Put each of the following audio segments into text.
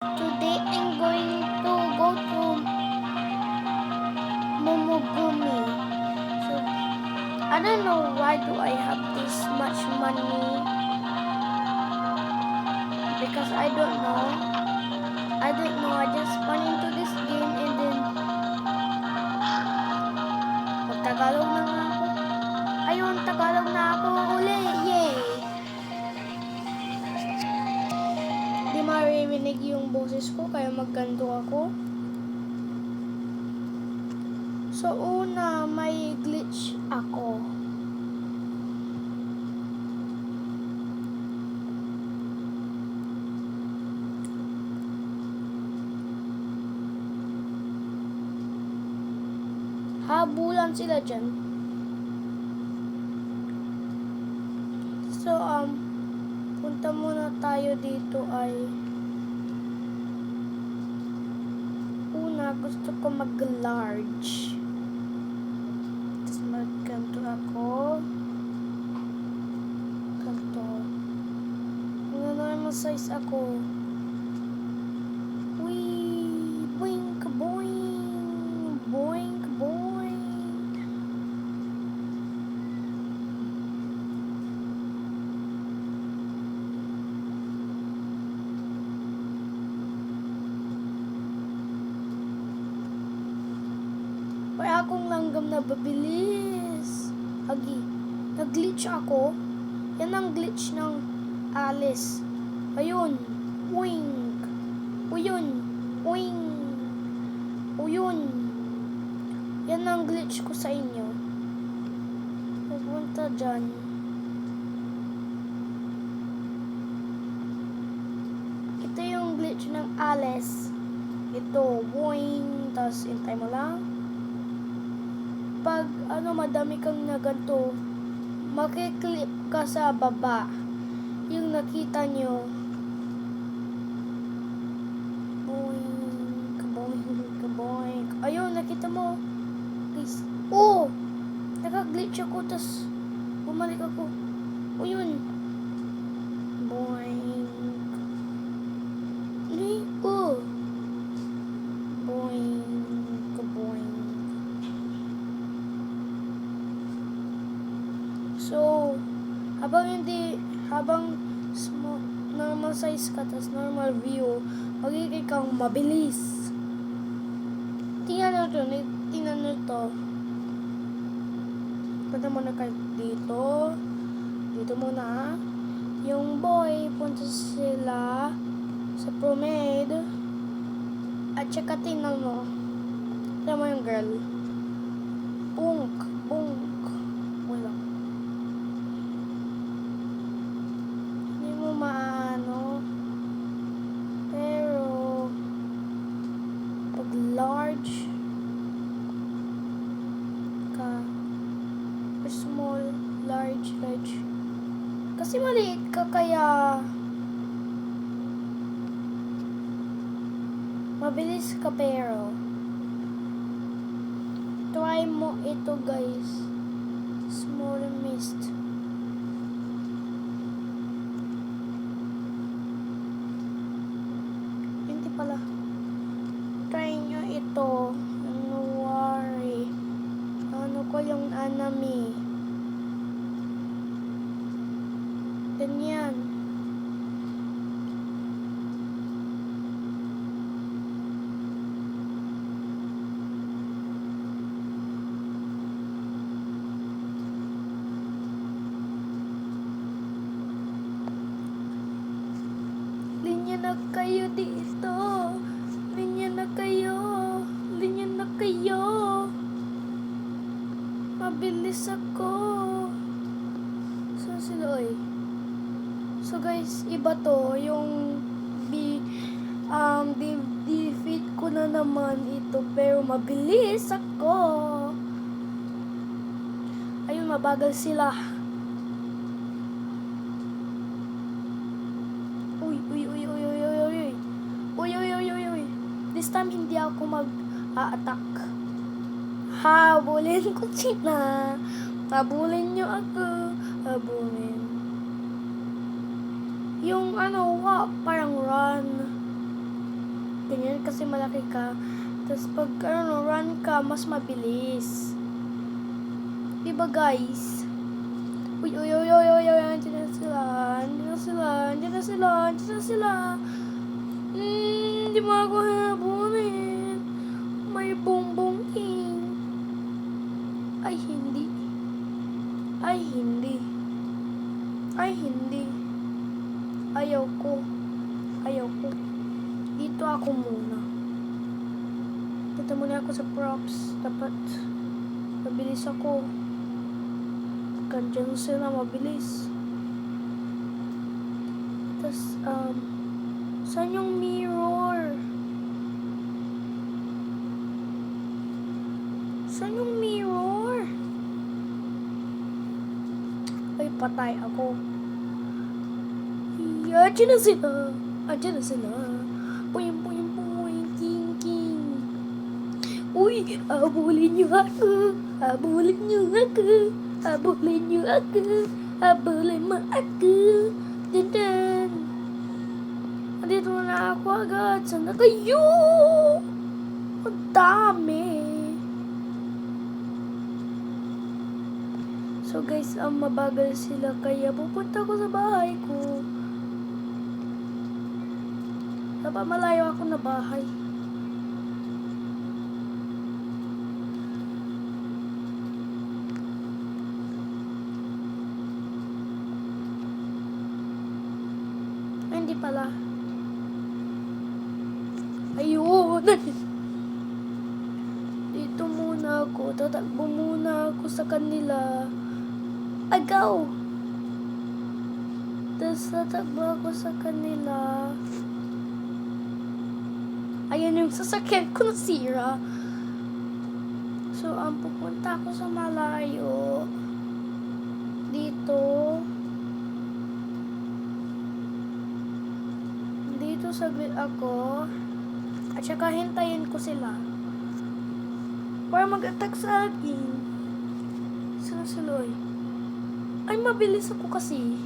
Today I'm going to go to Momogumi. So I don't know why do I have this much money because I don't know. I just spun into this game and then magtagalog na nga ako. Ayun, Tagalog na ako uli. Yay! Di maririnig yung boses ko kaya magganto ako. So una, may glitch ako. Habulan sila dyan. So, punta muna tayo dito ay una, gusto ko mag-large. Tapos mag-ganto ako. Ganto. Normal size ako. Wee! Boink! Boink! Boink! Boink! Wala akong langgam na babilis. Agi, nag-glitch ako. Yan ang glitch ng Alice. Ayun. Wing. Uyun. Wing. Uyun. Yan ang glitch ko sa inyo. Pupunta dyan. Ito yung glitch ng Alice. Ito. Wing. Tapos intay mo lang. Pag madami kang na ganito, makiklip ka sa baba. Yung nakita nyo. Boink, boink, boink. Ayun, nakita mo. Please. Oh! Naka-glitch ako, tas bumalik ako. O yun. Boink. Oh! Boink, boink. So, habang normal size ka, tas normal view, magiging kang mabilis. Tingnan nyo to. Punta muna kayo dito. Dito muna. Yung boy, punta sila sa promenade. At saka tingnan mo. Tingnan mo yung girl. Bunk, bunk. Wala. Maano, pero pag large ka or small, large kasi maliit ka kaya mabilis ka pero try mo ito guys, small mist. Pala. Try nyo ito. Ano worry. Ano ko yung anime. Ganyan. Linya na kayo dito. Linya na kayo. Linya na kayo. Mabilis ako. Saan sila oy? So guys, iba to. Yung defeat ko na naman ito. Pero mabilis ako. Ayun, mabagal sila. Uy. This time, hindi ako mag-a-attack. Habulin ko sila. Habulin nyo ako. Habulin. Yung parang run. ganyan kasi malaki ka. Tapos pag run ka, mas mabilis. Diba guys? Uy, uy, uy, uy, uy, uy, andyan na sila. Andyan na sila, andyan na sila, andyan na sila. Di mo ako habulin. May bongbong king. Ay, hindi. Ay, hindi. Ay, hindi. Ayaw ko. Ayaw ko. Dito ako muna. Punta muna ako sa props. Dapat mabilis ako. Kandiyan sila mabilis. Tapos, saan yung mirror? Saan yung mirror? Ay, patay ako. Andiyan na sila. Andiyan na sila. Puying, puying, puying, king, king. Uy, habulin niyo ako. Habulin niyo ako. Habulin niyo ako. Habulin mo ako. Dandan. Andito na ako agad. Sana kayo? Ang dami. So guys, mabagal sila kaya pupunta ko sa bahay ko. Dapat malayo ako na bahay. Ay, hindi pala. Ayun! Dito muna ako. Tatakbo muna ako sa kanila. Agaw! Tapos tatakbo ako sa kanila. Ayan yung sasakyan ko nasira. So, pupunta ako sa malayo. Dito. Dito saglit ako. At saka hintayin ko sila. Para mag-attack sa akin. Sila sila eh. Ay, mabilis ako kasi.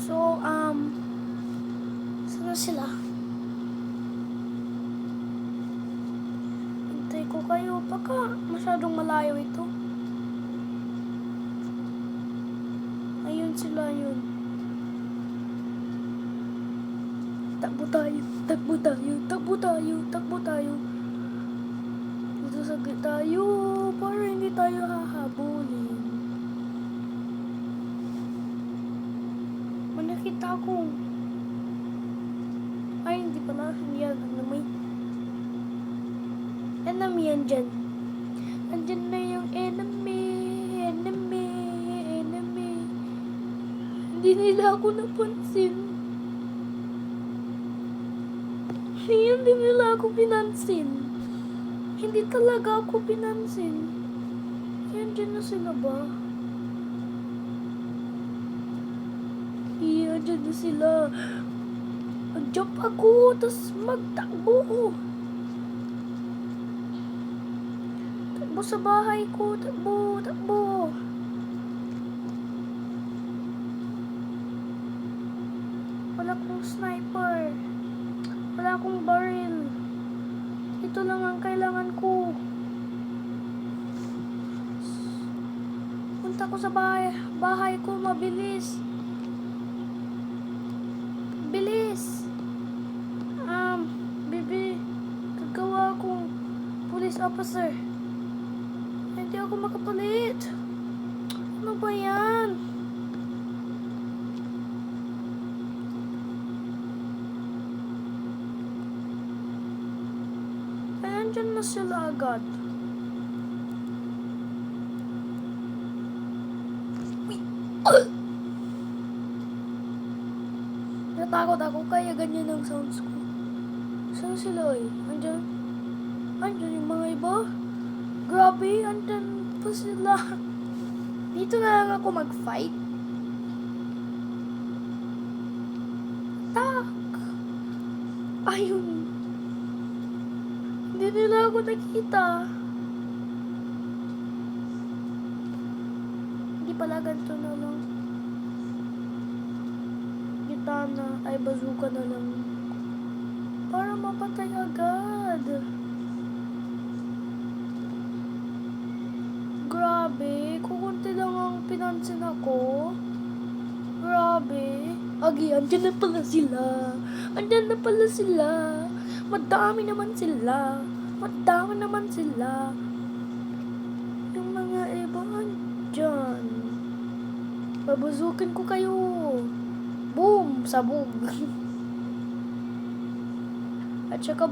So, saan sila? Hintay ko kayo. Baka masyadong malayo ito. Ayun sila, yun. Takbo tayo, takbo tayo, takbo tayo, takbo tayo. Dito saglit tayo para hindi tayo hahabulin. Nakita ko. Ay, hindi pala. Hindi yan. Enemy. Enemy yan dyan. Andyan na yung enemy. Enemy. Enemy. Hindi nila ako napansin. Hindi nila ako pinansin. Hindi talaga ako pinansin. Yan dyan na sila ba? Diyan na sila. Mag-jump ako, tapos magtakbo ko. Takbo sa bahay ko. Takbo, takbo. Wala akong sniper. Wala akong barrel. Ito lang ang kailangan ko. Punta ko sa bahay ko, mabilis. Bilis! Bibi, gagawa akong police officer. Hindi ako makapalit. Ano ba yan? Ay, andyan na sila agad. Natakot ako kaya ganyan ang sounds ko. Saan sila eh? Andyan yung mga iba? Grabe, andyan pa sila. Dito na lang ako mag-fight. Tak! Ayun. Hindi nila ako nakita. Hindi pala ganito na lang. katana ay bazooka na lang. Para mapatay agad. Grabe, kukunti lang ang pinansin ako. Grabe. Agi, andyan na pala sila. Andyan na pala sila. Madami naman sila. Madami naman sila. Yung mga iba andyan. Babazukin ko kayo. Boom! Sabog. At saka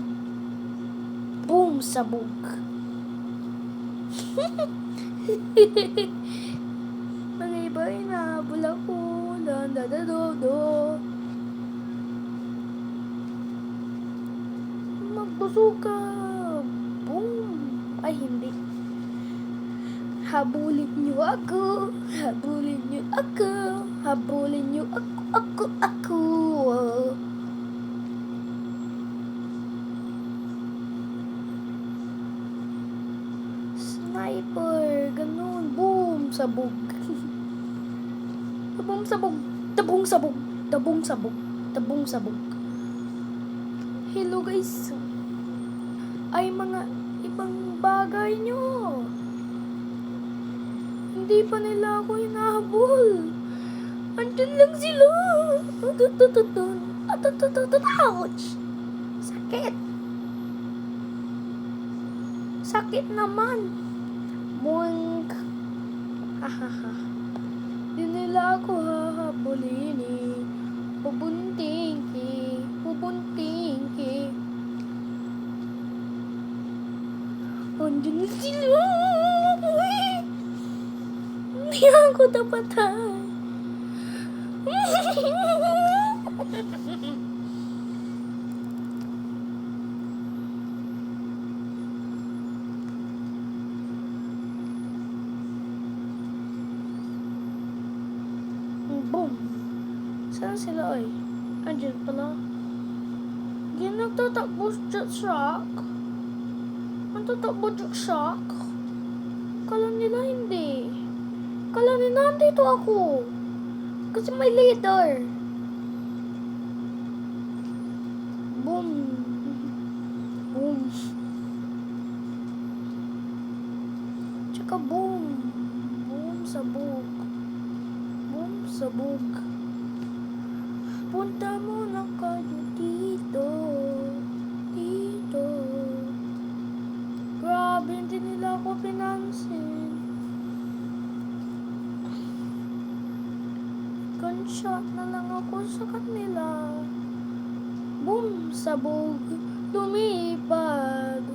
boom! Sabog. Mga iba ay nahabol ako. Da-da-da-do-do. Magbusuka. Boom! Ay, hindi. Habulin niyo ako. Habulin niyo ako. Habulin niyo ako. Sniper. Ganun. Boom! Sabog. Tabong sabog. Tabong sabog. Tabong sabog. Tabong sabog. Hello guys. Ay mga ibang bagay nyo. Hindi pa nila ako hinahabol. Andun lang sila. Ouch! Sakit. Sakit naman. Boink. Hahaha. Di nila ako hahabulin eh. Pubunting ki. Pubunting ki. Andun na sila. Hindi ako tapatay. Boom. Saan sila ay? Andyan pala. Yan nagtatakbo sa shock. Nagtatakbo sa shock. Kala nila hindi. Kala nila nandito ako. Kasi may leader. Boom. Boom. Tsaka boom. Boom sabog. Boom sabog. Punta muna kayo dito. Dito. Grabe, hindi nila ako pinansin. Gunshot na lang ako sa kanila. Boom! Sabog. Lumipad.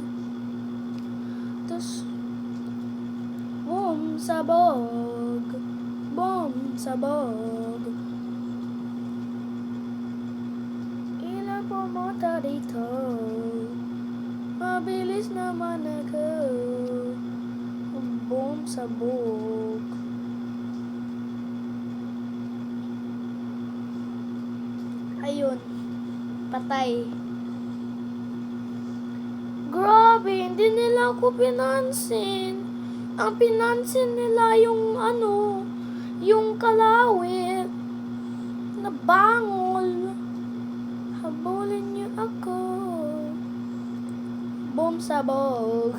Tas boom! Sabog. Boom! Sabog. Ilan pumunta dito. Mabilis naman ako. Boom! Sabog. Ayun. Patay. Grabe, hindi nila ako pinansin. Ang pinansin nila yung yung kalawit. Nabangol. Habulin niyo ako. Boom sabog.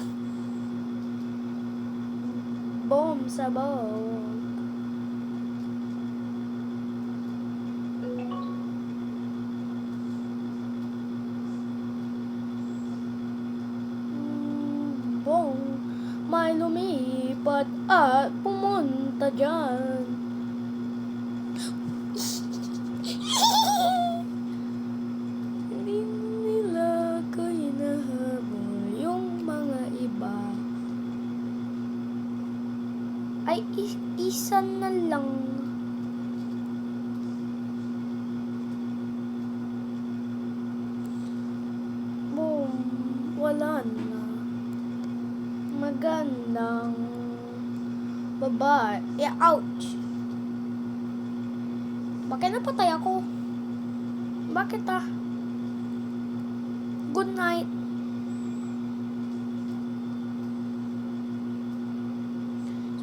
Boom sabog. May lumipat at pumunta dyan. Hindi nila ko hinahabol yung mga iba. Ay, isa na lang. Boom, wala na. Magandang babae. Ouch! Bakit napatay ako? Bakit Good night.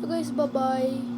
So guys, bye-bye.